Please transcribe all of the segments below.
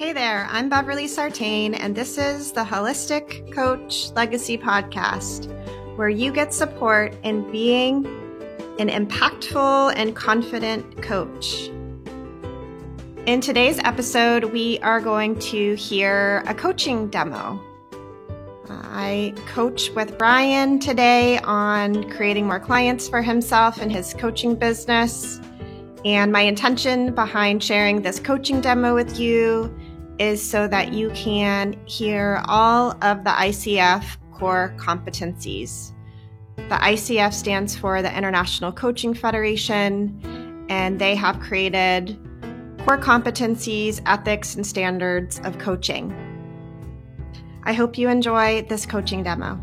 Hey there, I'm Beverly Sartain, and this is the Holistic Coach Legacy Podcast, where you get support in being an impactful and confident coach. In today's episode, we are going to hear a coaching demo. I coach with Brian today on creating more clients for himself and his coaching business. And my intention behind sharing this coaching demo with you is so that you can hear all of the ICF core competencies. The ICF stands for the International Coaching Federation, and they have created core competencies, ethics, and standards of coaching. I hope you enjoy this coaching demo.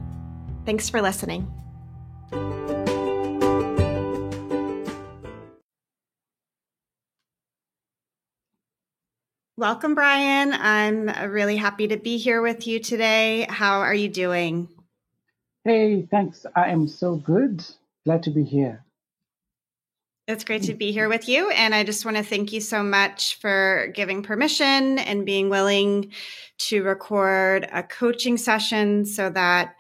Thanks for listening. Welcome, Brian. I'm really happy to be here with you today. How are you doing? Hey, thanks. I am so good. Glad to be here. It's great to be here with you. And I just want to thank you so much for giving permission and being willing to record a coaching session so that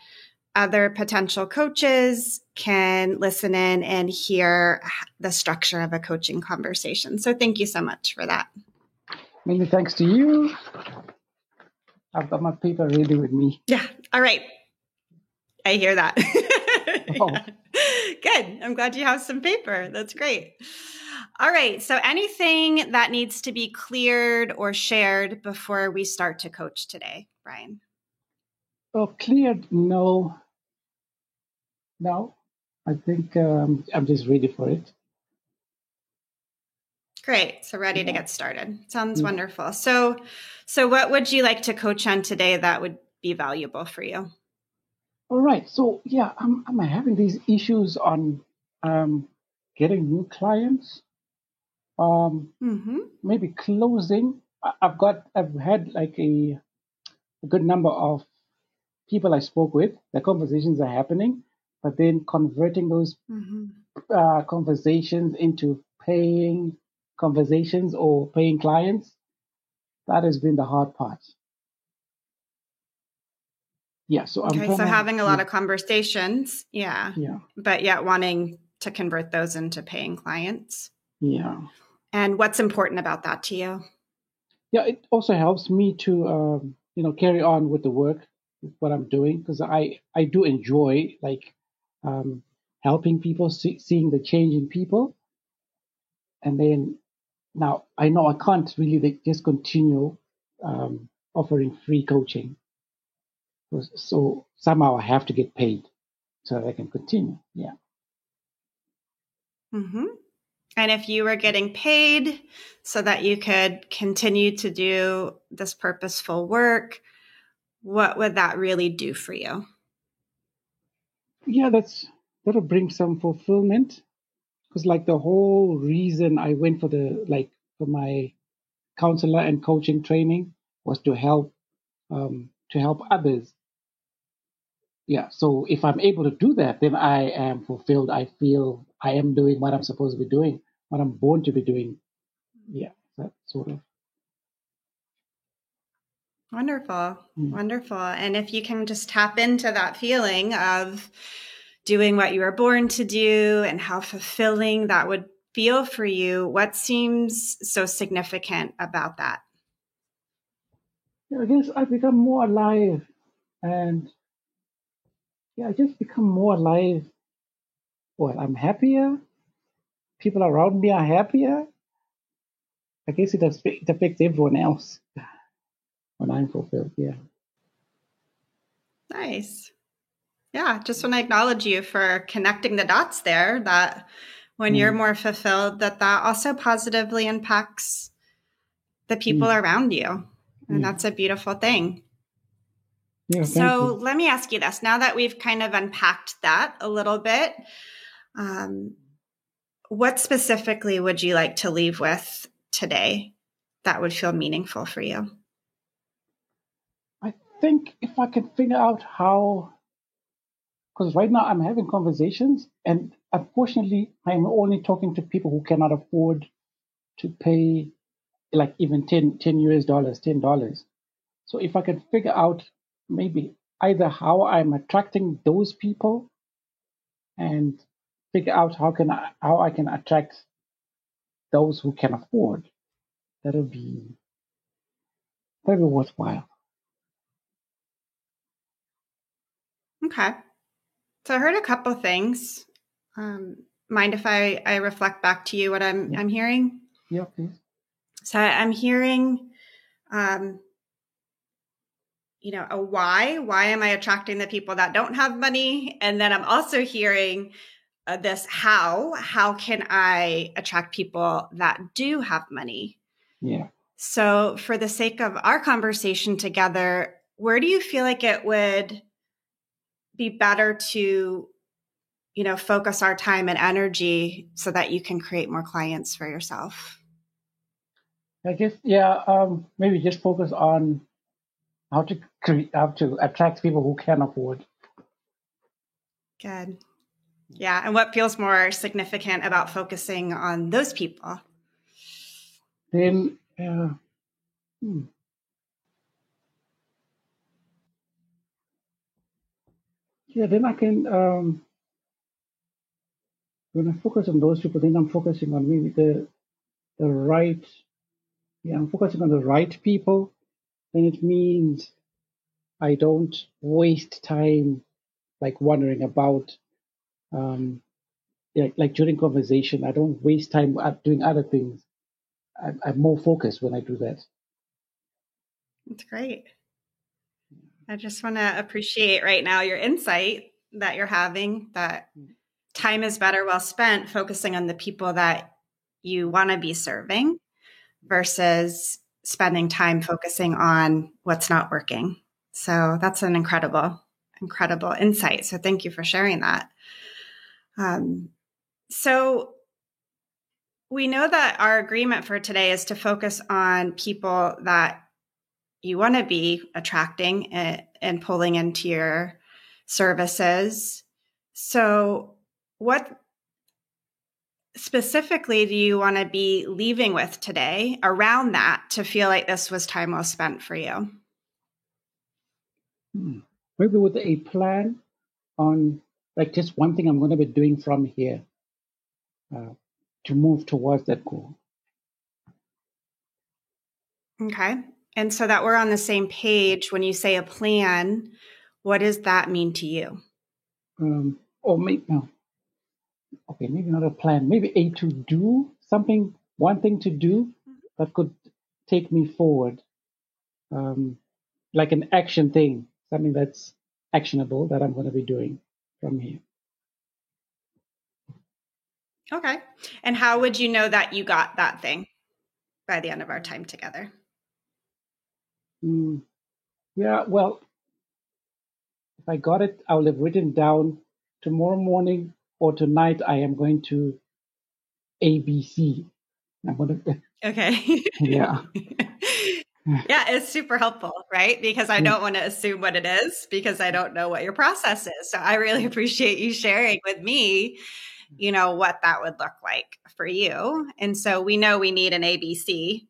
other potential coaches can listen in and hear the structure of a coaching conversation. So thank you so much for that. Many thanks to you. I've got my paper ready with me. Yeah. All right. I hear that. Oh. Yeah. Good. I'm glad you have some paper. That's great. All right. So anything that needs to be cleared or shared before we start to coach today, Brian? Oh, cleared? No. I think I'm just ready for it. Great. So ready to get started. Sounds wonderful. So what would you like to coach on today that would be valuable for you? All right. So I'm having these issues on getting new clients. Maybe closing. I've had like a good number of people I spoke with. The conversations are happening, but then converting those conversations into paying conversations or paying clients, that has been the hard part. Yeah, so having a lot of conversations, but yet wanting to convert those into paying clients. Yeah. And what's important about that to you? Yeah, it also helps me to carry on with the work, what I'm doing, because I do enjoy helping people, seeing the change in people. And then now I know I can't really just continue offering free coaching. So somehow I have to get paid so that I can continue. Yeah. Mm-hmm. And if you were getting paid so that you could continue to do this purposeful work, what would that really do for you? Yeah, that'll bring some fulfillment. Because like the whole reason I went for my counselor and coaching training was to help others. Yeah. So if I'm able to do that, then I am fulfilled. I feel I am doing what I'm supposed to be doing, what I'm born to be doing. Yeah. That sort of. Wonderful. Wonderful. And if you can just tap into that feeling of doing what you were born to do and how fulfilling that would feel for you, what seems so significant about that? Yeah, I guess I've become more alive, and I just become more alive. Well, I'm happier. People around me are happier. I guess it affects everyone else when I'm fulfilled. Yeah. Nice. Yeah, just want to acknowledge you for connecting the dots there, that when you're more fulfilled, that also positively impacts the people around you. And that's a beautiful thing. Yeah, so let me ask you this. Now that we've kind of unpacked that a little bit, what specifically would you like to leave with today that would feel meaningful for you? I think if I can figure out how, because right now I'm having conversations, and unfortunately I'm only talking to people who cannot afford to pay like even 10 US dollars, $10. So if I can figure out maybe either how I'm attracting those people and figure out how I can attract those who can afford, that'll be worthwhile. Okay. So I heard a couple things. Mind if I reflect back to you what I'm hearing? Yeah, please. So I'm hearing, a why. Why am I attracting the people that don't have money? And then I'm also hearing this how. How can I attract people that do have money? Yeah. So for the sake of our conversation together, where do you feel like it would be better to focus our time and energy so that you can create more clients for yourself? I guess, maybe just focus on how to attract people who can afford. Good. Yeah. And what feels more significant about focusing on those people? Then, then I can, when I focus on those people, then I'm focusing on maybe the right, I'm focusing on the right people. Then it means I don't waste time like wondering about, like during conversation, I don't waste time doing other things. I'm more focused when I do that. That's great. I just want to appreciate right now your insight that you're having, that time is better well spent focusing on the people that you want to be serving versus spending time focusing on what's not working. So that's an incredible insight. So thank you for sharing that. So we know that our agreement for today is to focus on people that you want to be attracting and pulling into your services. So what specifically do you want to be leaving with today around that to feel like this was time well spent for you? Maybe with a plan on like just one thing I'm going to be doing from here to move towards that goal. Okay. And so that we're on the same page, when you say a plan, what does that mean to you? Or maybe, no. Okay, maybe not a plan, maybe a to do something, one thing to do that could take me forward. Like an action thing, something that's actionable that I'm going to be doing from here. Okay. And how would you know that you got that thing by the end of our time together? Yeah, well, if I got it, I will have written down tomorrow morning or tonight I am going to ABC. I'm going to, Okay. yeah. Yeah, it's super helpful, right? Because I don't want to assume what it is because I don't know what your process is. So I really appreciate you sharing with me, what that would look like for you. And so we know we need an ABC.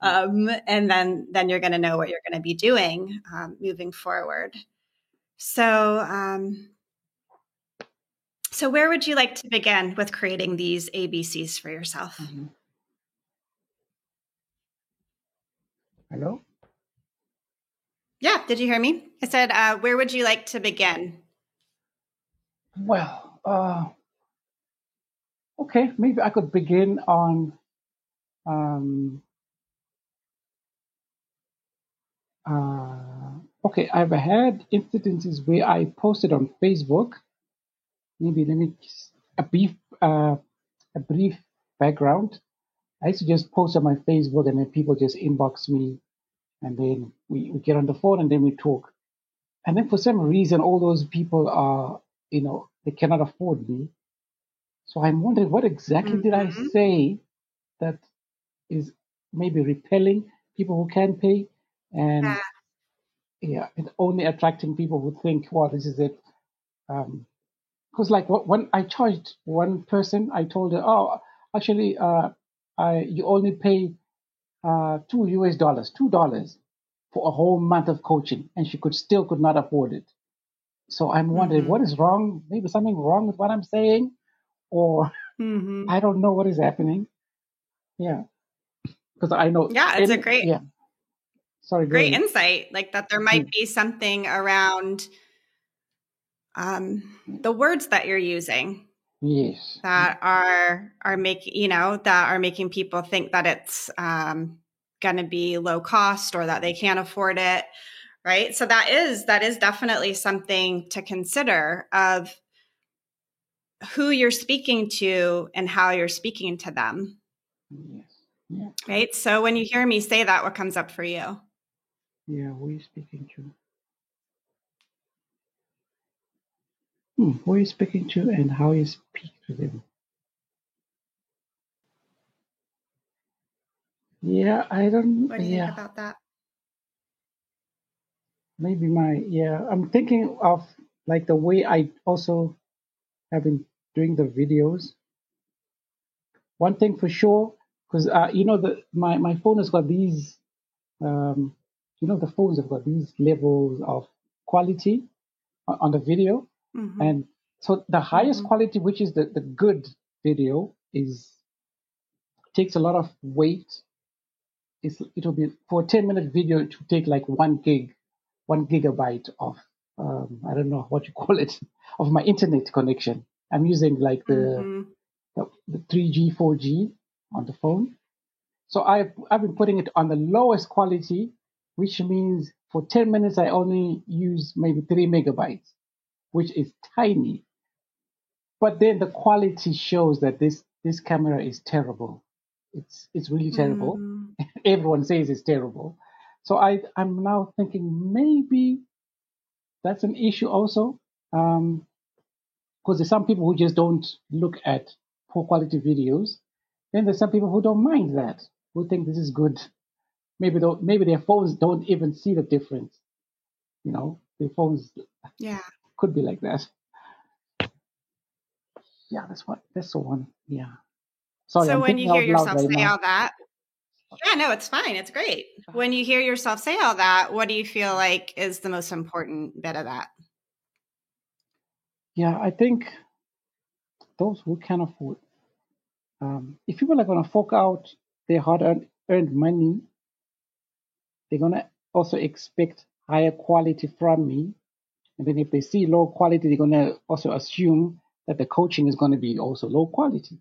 And then you're going to know what you're going to be doing moving forward. So, so where would you like to begin with creating these ABCs for yourself? Mm-hmm. Hello? Yeah. Did you hear me? I said, where would you like to begin? Well, okay, maybe I could begin on okay, I've had incidences where I posted on Facebook. Maybe let me a brief background. I used to just post on my Facebook and then people just inbox me and then we get on the phone and then we talk. And then for some reason, all those people are, they cannot afford me. So I'm wondering what exactly did I say that is maybe repelling people who can pay and and only attracting people who think, well, this is it. Because like when I charged one person, I told her, oh, actually, you only pay $2, $2 for a whole month of coaching, and she could not afford it. So I'm wondering what is wrong. Maybe something wrong with what I'm saying, or I don't know what is happening. Yeah, because I know. Yeah, it's a great, Sorry, great insight. Like that, there might be something around the words that you're using. Yes. That are making, that are making people think that it's going to be low cost or that they can't afford it. Right. So that is definitely something to consider of who you're speaking to and how you're speaking to them. Yes. Yeah. Right. So when you hear me say that, what comes up for you? Yeah. Who are you speaking to? Who are you speaking to and how you speak to them? Yeah, I don't. What do you think about that? Maybe I'm thinking of like the way I also have been doing the videos. One thing for sure, because my phone has got these, the phones have got these levels of quality on the video, and so the highest quality, which is the good video, takes a lot of weight. It'll be for a 10-minute video to take like 1 gigabyte of I don't know what you call it, of my internet connection. I'm using like the 3G, 4G on the phone. So I've been putting it on the lowest quality, which means for 10 minutes I only use maybe 3 megabytes, which is tiny. But then the quality shows that this camera is terrible. It's really terrible. Everyone says it's terrible. So I'm now thinking maybe that's an issue also. Because there's some people who just don't look at poor quality videos. Then there's some people who don't mind that, who think this is good. Maybe their phones don't even see the difference. Their phones could be like that. Yeah, that's the one. Yeah. Sorry, so I'm when you thinking hear out loud yourself right say now. all that, no, it's fine. It's great. When you hear yourself say all that, what do you feel like is the most important bit of that? Yeah, I think those who can afford. If people are going to fork out their hard-earned money, they're going to also expect higher quality from me. And then if they see low quality, they're going to also assume that the coaching is going to be also low quality.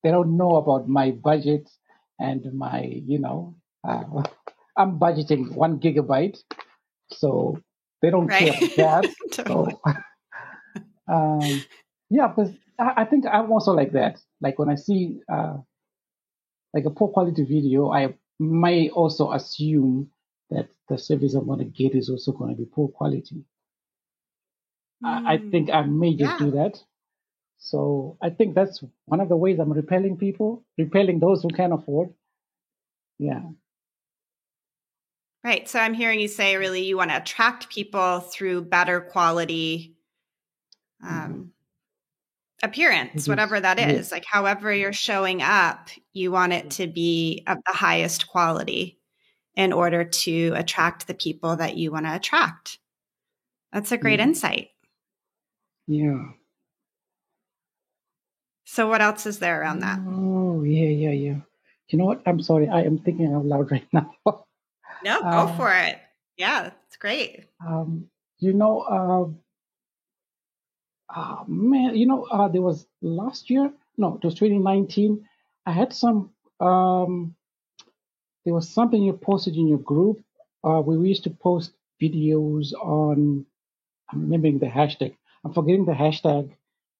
They don't know about my budget and my, I'm budgeting 1 gigabyte. So they don't care about that. Totally. So, because I think I'm also like that. Like when I see like a poor quality video, I may also assume that the service I'm going to get is also going to be poor quality. I think I may just do that. So I think that's one of the ways I'm repelling those who can afford. Yeah. Right. So I'm hearing you say really you want to attract people through better quality appearance, whatever that is. Like however you're showing up, you want it to be of the highest quality in order to attract the people that you want to attract. That's a great insight. Yeah. So what else is there around that? Oh, yeah. You know what? I'm sorry. I am thinking out loud right now. No, go for it. Yeah, that's great. There was last year. No, it was 2019. I had some. There was something you posted in your group. We used to post videos on. I'm remembering the hashtag. I'm forgetting the hashtag.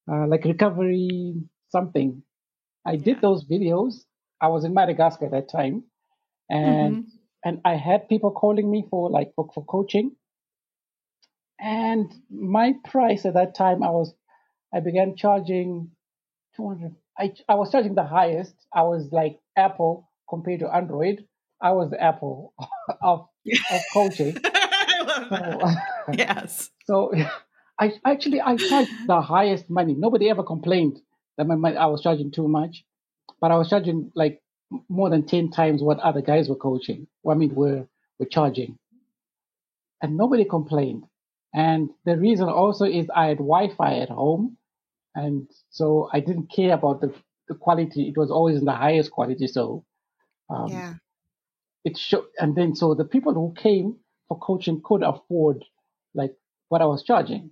Like recovery something. I did those videos. I was in Madagascar at that time, and I had people calling me for coaching. And my price at that time, I began charging 200. I was charging the highest. I was like Apple compared to Android. I was the Apple of coaching. I love that. Yes. So I charged the highest money. Nobody ever complained that I was charging too much, but I was charging like more than 10 times what other guys were coaching. I mean, were charging, and nobody complained. And the reason also is I had Wi-Fi at home, and so I didn't care about the quality. It was always in the highest quality. So Yeah. it showed, and then so the people who came for coaching could afford like what I was charging,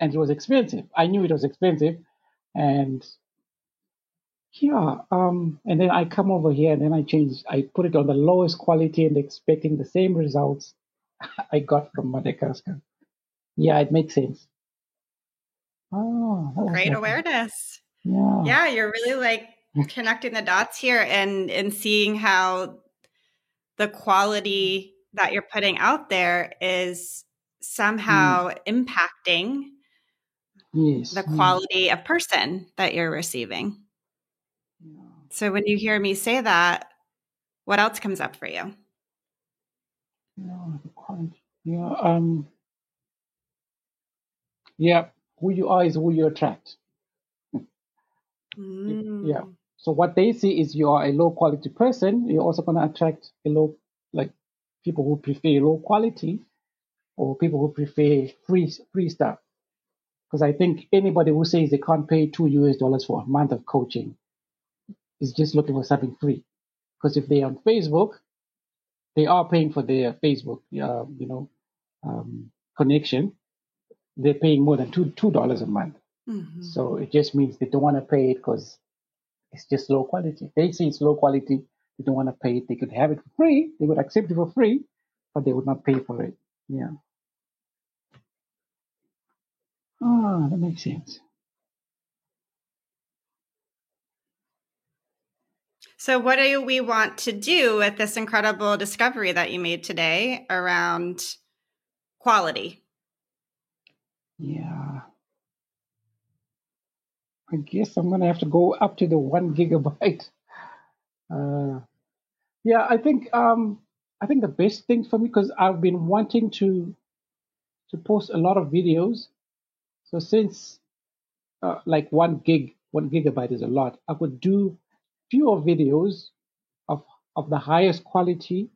and it was expensive. I knew it was expensive, and yeah, and then I come over here and then I put it on the lowest quality and expecting the same results I got from Madagascar. Yeah, it makes sense. Oh, that was Great like, awareness. yeah. Yeah, you're really like connecting the dots here and seeing how the quality that you're putting out there is somehow impacting Yes. the quality of person that you're receiving. Yeah. So when you hear me say that, what else comes up for you? Yeah, the quality. Yeah. Yeah. Who you are is who you attract. Yeah. Mm. So what they see is you are a low quality person. You're also going to attract like people who prefer low quality or people who prefer free stuff. Because I think anybody who says they can't pay $2 for a month of coaching is just looking for something free. Because if they're on Facebook, they are paying for their Facebook, connection. They're paying more than $2 a month. Mm-hmm. So it just means they don't want to pay it because it's just low quality. If they say it's low quality, they don't want to pay it. They could have it for free. They would accept it for free, but they would not pay for it. Yeah. Ah, that makes sense. So what do we want to do with this incredible discovery that you made today around quality? Yeah. I guess I'm gonna have to go up to the 1 GB. Yeah, I think the best thing for me because I've been wanting to post a lot of videos. So since like 1 GB is a lot, I could do fewer videos of the highest quality,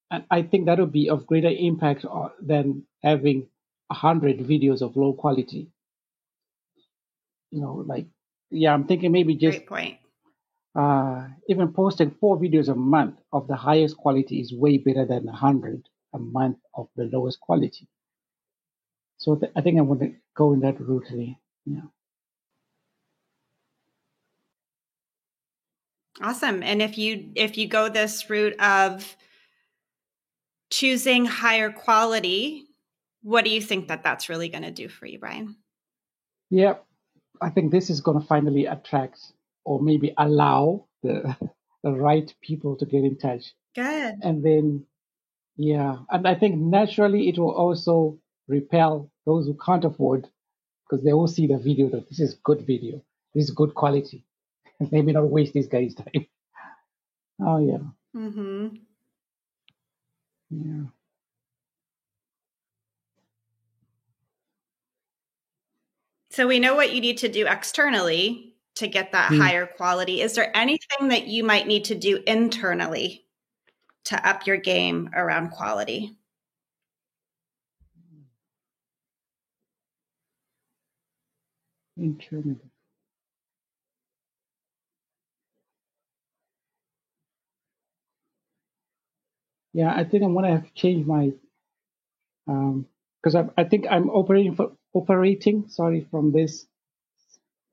and I think that would be of greater impact than having 100 videos of low quality. Like yeah, I'm thinking maybe just Great point. even posting 4 videos a month of the highest quality is way better than 100 a month of the lowest quality. So I think I want to go in that route. Yeah. Awesome. And if you go this route of choosing higher quality, what do you think that's really going to do for you, Brian? Yeah, I think this is going to finally attract or maybe allow the the right people to get in touch. Good. And then, yeah, and I think naturally it will also repel those who can't afford because they will see the video that this is good video, this is good quality. Maybe not waste this guy's time. Oh, yeah. Mm-hmm. Yeah. So we know what you need to do externally to get that higher quality. Is there anything that you might need to do internally to up your game around quality? Internally. Yeah, I think I'm gonna have to change my because I think I'm operating. Sorry, from this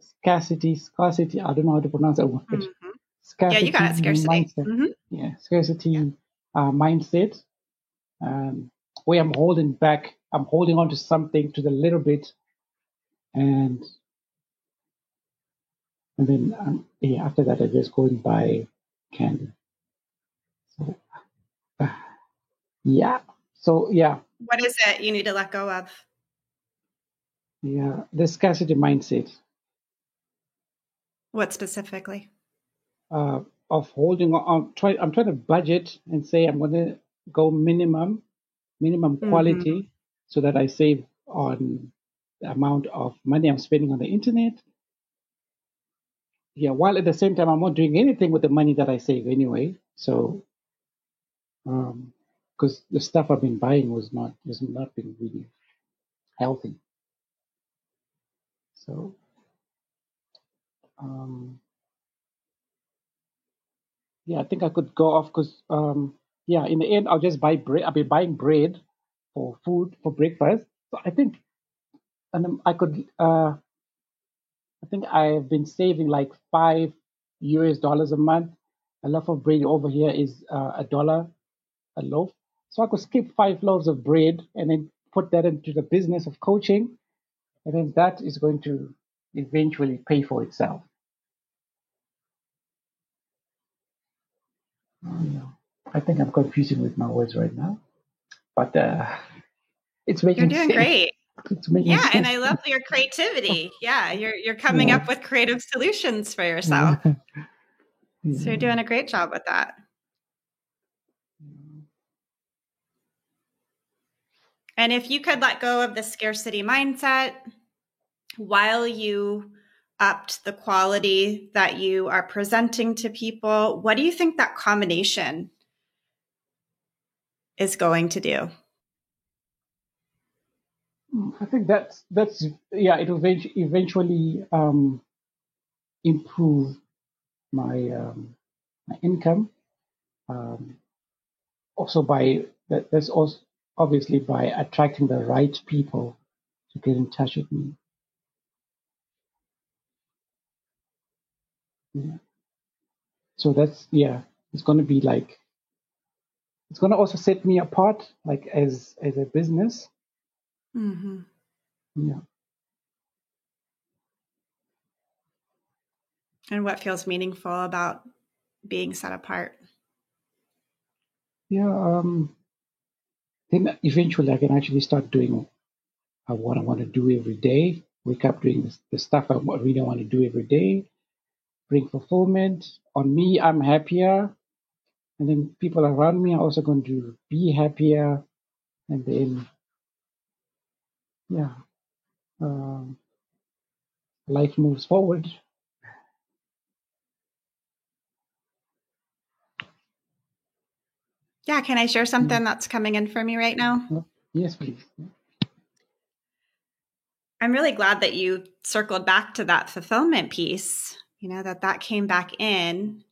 scarcity. I don't know how to pronounce that word. Mm-hmm. Yeah, you Scarcity got it. Scarcity. mindset. Mm-hmm. Yeah, scarcity mindset. Where I'm holding back. I'm holding on to something to the little bit, and then yeah, after that I just go and buy candy. So yeah. So yeah, What is it you need to let go of? yeah, the scarcity mindset. What specifically? Of holding on. I'm trying to budget and say I'm going to go minimum Mm-hmm. quality so that I save on the amount of money I'm spending on the internet. yeah, while at the same time I'm not doing anything with the money that I save anyway. So because the stuff I've been buying was not been really healthy. So um, yeah, I think I could go off because yeah, in the end I'll just buy bread. I'll be buying bread for food for breakfast. So I think and I could I think I've been saving like $5 a month. A loaf of bread over here is $1 a loaf. So I could skip 5 loaves of bread and then put that into the business of coaching, and then that is going to eventually pay for itself. Yeah. I think I'm confusing with my words right now, but it's You're making doing sense. great. It's making Yeah, and sense. I love your creativity. Yeah, you're coming Yeah. up with creative solutions for yourself. Yeah. So you're Yeah. doing a great job with that. And if you could let go of the scarcity mindset while you upped the quality that you are presenting to people, what do you think that combination is going to do? I think that's yeah. It will eventually improve my income. Um, Also by that's also obviously by attracting the right people to get in touch with me. Yeah. So that's yeah. It's going to be like it's going to also set me apart, like as a business. Mm-hmm. Yeah. And what feels meaningful about being set apart? Yeah. Then eventually I can actually start doing what I want to do every day. Wake up doing the stuff I really want to do every day. Bring fulfillment on me. I'm happier, and then people around me are also going to be happier, and then yeah, um, life moves forward. Yeah, can I share Mm. something that's coming in for me right now? Yes, please. I'm really glad that you circled back to that fulfillment piece, that came back in,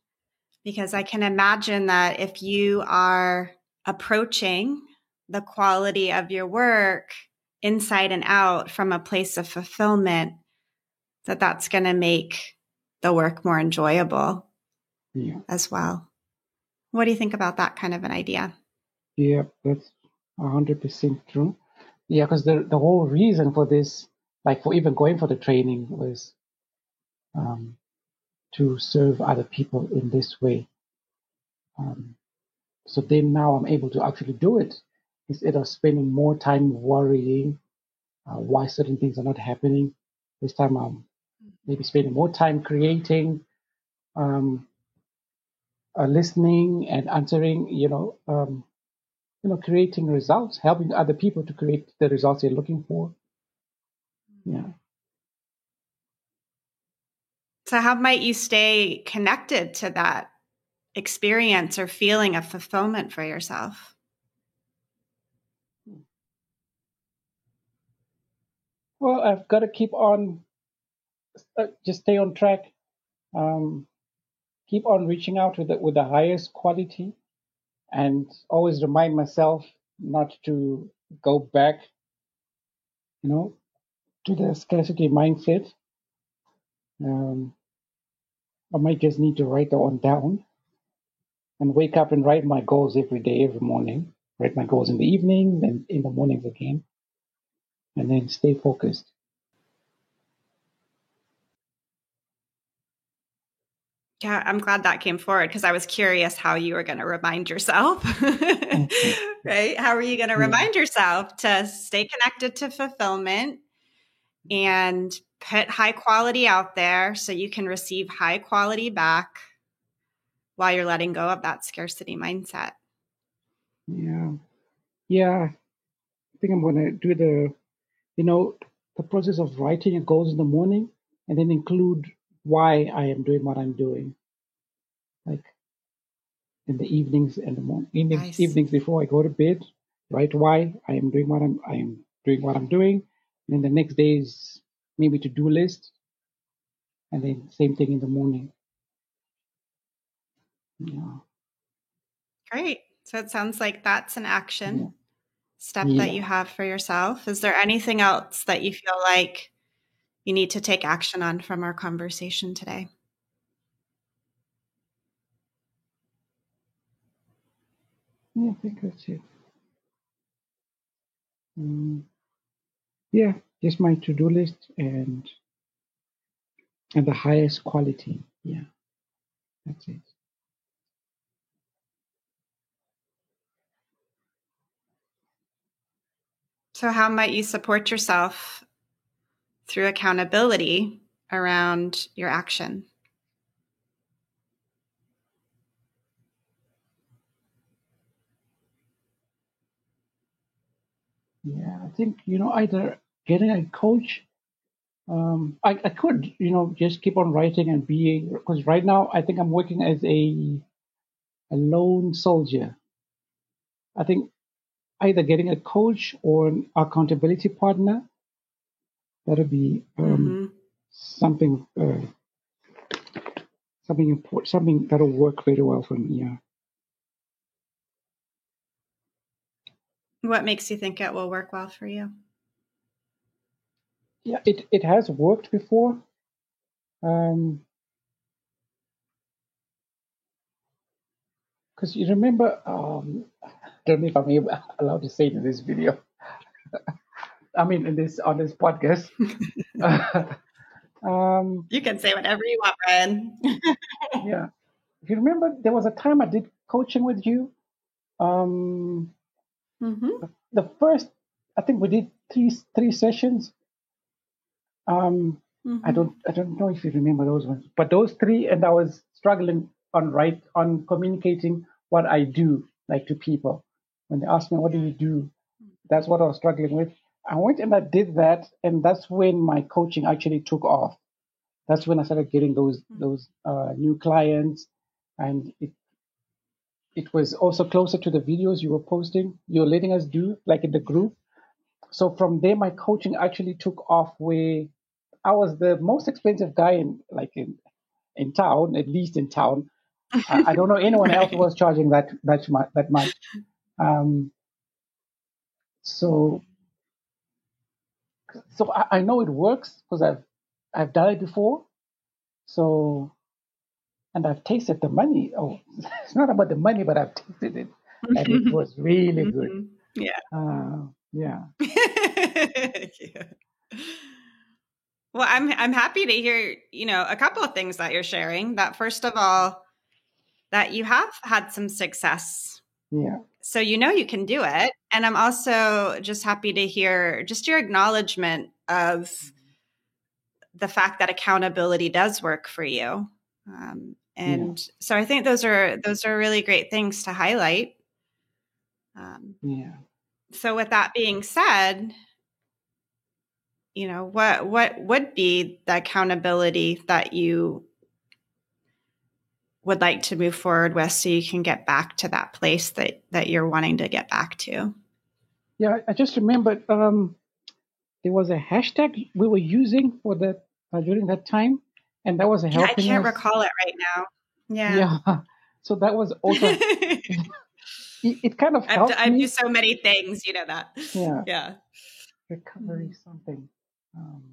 because I can imagine that if you are approaching the quality of your work inside and out from a place of fulfillment, that's going to make the work more enjoyable Yeah, as well. What do you think about that kind of an idea? yeah, that's 100% true. Yeah, because the whole reason for this, like for even going for the training, was um, to serve other people in this way. Um, so then now I'm able to actually do it instead of spending more time worrying why certain things are not happening. This time I'm maybe spending more time creating, um, listening, and answering. Creating results, helping other people to create the results they're looking for. Yeah. So, how might you stay connected to that experience or feeling of fulfillment for yourself? Well, I've got to keep on, just stay on track. Um, Keep on reaching out with the highest quality, and always remind myself not to go back, you know, to the scarcity mindset. Um, I might just need to write that one down and wake up and write my goals every day, every morning. Write my goals in the evening, then in the mornings again, and then stay focused. Yeah, I'm glad that came forward because I was curious how you were going to remind yourself, Okay. right? How are you going to Yeah. remind yourself to stay connected to fulfillment and put high quality out there so you can receive high quality back while you're letting go of that scarcity mindset? Yeah. Yeah. I think I'm going to do the process of writing your goals in the morning and then include why I am doing what I'm doing. Like in the evenings and the Nice. evenings before I go to bed, write why I am doing what I am doing what I'm doing. And then the next day is maybe to-do list, and then same thing in the morning. Yeah. Great. So it sounds like that's an action step that you Yeah. have for yourself. Is there anything else that you feel like you need to take action on from our conversation today? Yeah, I think that's it. Yeah, just my to-do list and the highest quality. Yeah, that's it. So how might you support yourself through accountability around your action? Yeah, I think, either getting a coach. I could, just keep on writing and being, because right now I think I'm working as a lone soldier. I think either getting a coach or an accountability partner, that'll be something something important, something that'll work very well for me. Yeah. What makes you think it will work well for you? Yeah, it has worked before. Because you remember, I don't know if I'm allowed to say it in this video. I mean, on this podcast. You can say whatever you want, Brian. Yeah, if you remember, there was a time I did coaching with you. Um, the first, I think we did three sessions. I don't know if you remember those ones, but those three, and I was struggling on communicating what I do, like to people. When they ask me, what do you do? That's what I was struggling with. I went and I did that, and that's when my coaching actually took off. That's when I started getting those new clients, and it was also closer to the videos you were posting, you were letting us do, like in the group. So from there, my coaching actually took off, where I was the most expensive guy in town, at least in town. I don't know anyone else who Right. was charging that much. Um, so so I know it works because I've done it before. So, and I've tasted the money. Oh, it's not about the money, but I've tasted it, and it was really good. Yeah. Yeah. Yeah. Well, I'm happy to hear, a couple of things that you're sharing. That first of all, that you have had some success. Yeah. So you can do it. And I'm also just happy to hear just your acknowledgement of the fact that accountability does work for you. Yeah. So I think those are really great things to highlight. Yeah. So with that being said, what would be the accountability that you would like to move forward with so you can get back to that place that you're wanting to get back to? Yeah. I just remembered there was a hashtag we were using for that during that time, and that was Yeah, I helping can't us. recall it right now. Yeah. Yeah. So that was also it kind of helped I do me. so many things, you know that. Yeah. Yeah. Recovery something. Um,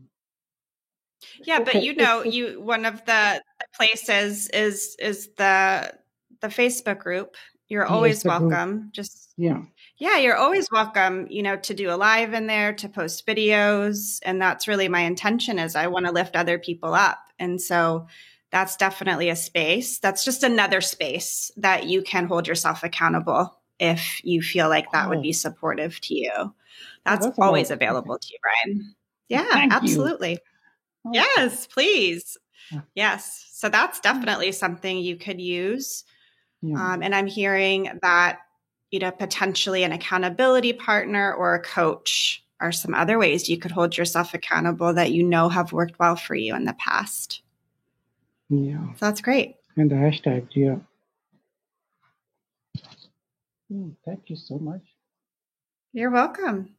Yeah, but okay. you one of the places is the Facebook group. You're Yes, always the group. welcome. Just Yeah. yeah, you're always welcome, to do a live in there, to post videos, and that's really my intention is I want to lift other people up. And so that's definitely a space. That's just another space that you can hold yourself accountable if you feel like that would Oh, be supportive to you. oh, That's that's always about okay. available to you, Brian. Yeah, Thank you. absolutely. Okay. Yes, please. Yeah. Yes. So that's definitely something you could use. Yeah. And I'm hearing that, potentially an accountability partner or a coach are some other ways you could hold yourself accountable that have worked well for you in the past. Yeah. So that's great. And the hashtag, yeah. Thank you so much. You're welcome.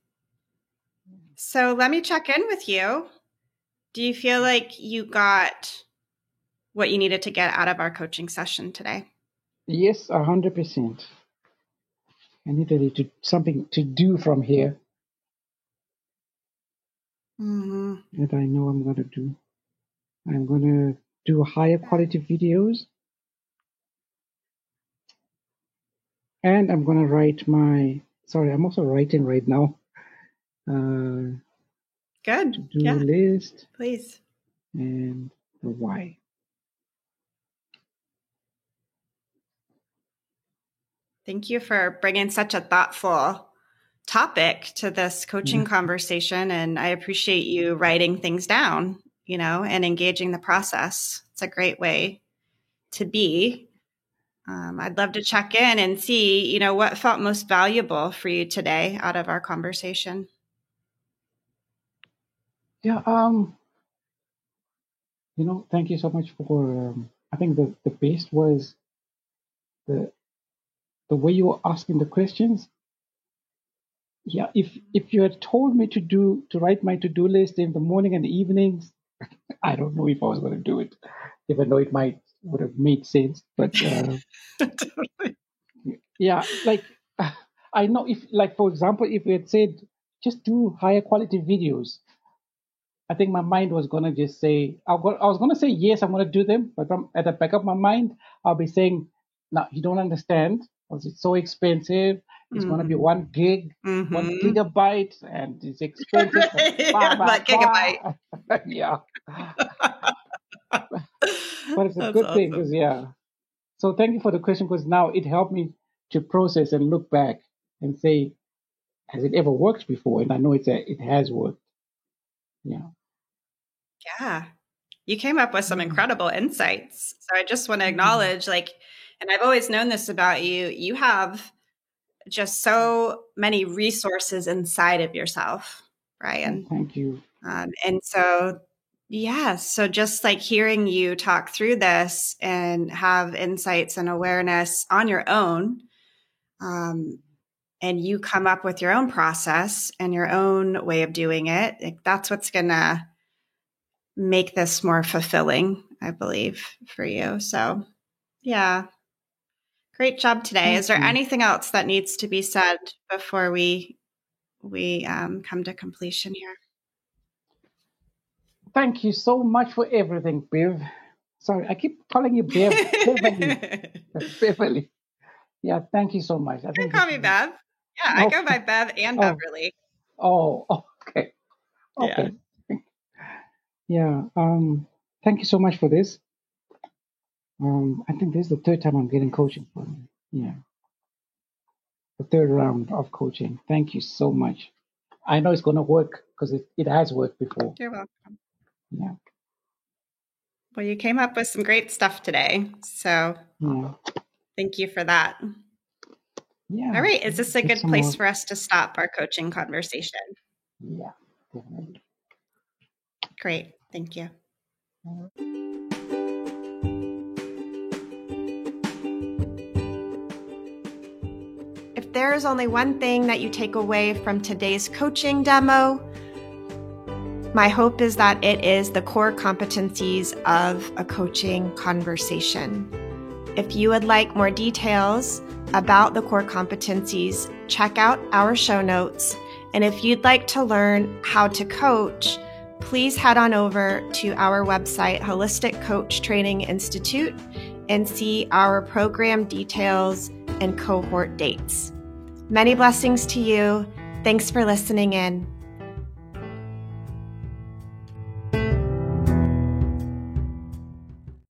So let me check in with you. Do you feel like you got what you needed to get out of our coaching session today? Yes, 100%. I needed something to do from here that I know I'm going to do. I'm going to do higher quality videos. And I'm going to write I'm also writing right now. Good. To-do list. Please. And the why. Thank you for bringing such a thoughtful topic to this coaching conversation. And I appreciate you writing things down, and engaging the process. It's a great way to be. I'd love to check in and see, what felt most valuable for you today out of our conversation. Yeah. Thank you so much for, I think the best was the way you were asking the questions. Yeah, if you had told me to write my to-do list in the morning and the evenings, I don't know if I was going to do it, even though it would have made sense. But Totally. Yeah, I know if, for example, if we had said just do higher quality videos, I think my mind was going to just say, I was going to say yes, I'm going to do them, but at the back of my mind, I'll be saying, no, you don't understand, because it's so expensive. It's going to be 1 gig, 1 gigabyte, and it's expensive. Gigabyte. Yeah. But it's a good thing, because, So thank you for the question, because now it helped me to process and look back and say, has it ever worked before? And I know it has worked. Yeah. Yeah. You came up with some incredible insights. So I just want to acknowledge, and I've always known this about you, you have just so many resources inside of yourself, Brian. Thank you. And so, so just hearing you talk through this and have insights and awareness on your own, and you come up with your own process and your own way of doing it, that's what's going to make this more fulfilling, I believe, for you. So, great job today. Is there anything else that needs to be said before we come to completion here? Thank you so much for everything, Bev. Sorry, I keep calling you Bev. Beverly. Yeah, thank you so much. You can call me Bev. Yeah, I go by Bev and Beverly. Oh, okay. Okay. Yeah. Thank you so much for this. I think this is the 3rd time I'm getting coaching from you. Yeah. The 3rd round of coaching. Thank you so much. I know it's going to work because it has worked before. You're welcome. Yeah. Well, you came up with some great stuff today. So thank you for that. Yeah. All right. Is this a good place for us to stop our coaching conversation? Yeah, definitely. Great. Thank you. If there is only one thing that you take away from today's coaching demo, my hope is that it is the core competencies of a coaching conversation. If you would like more details about the core competencies, check out our show notes. And if you'd like to learn how to coach, please head on over to our website, Holistic Coach Training Institute, and see our program details and cohort dates. Many blessings to you. Thanks for listening in.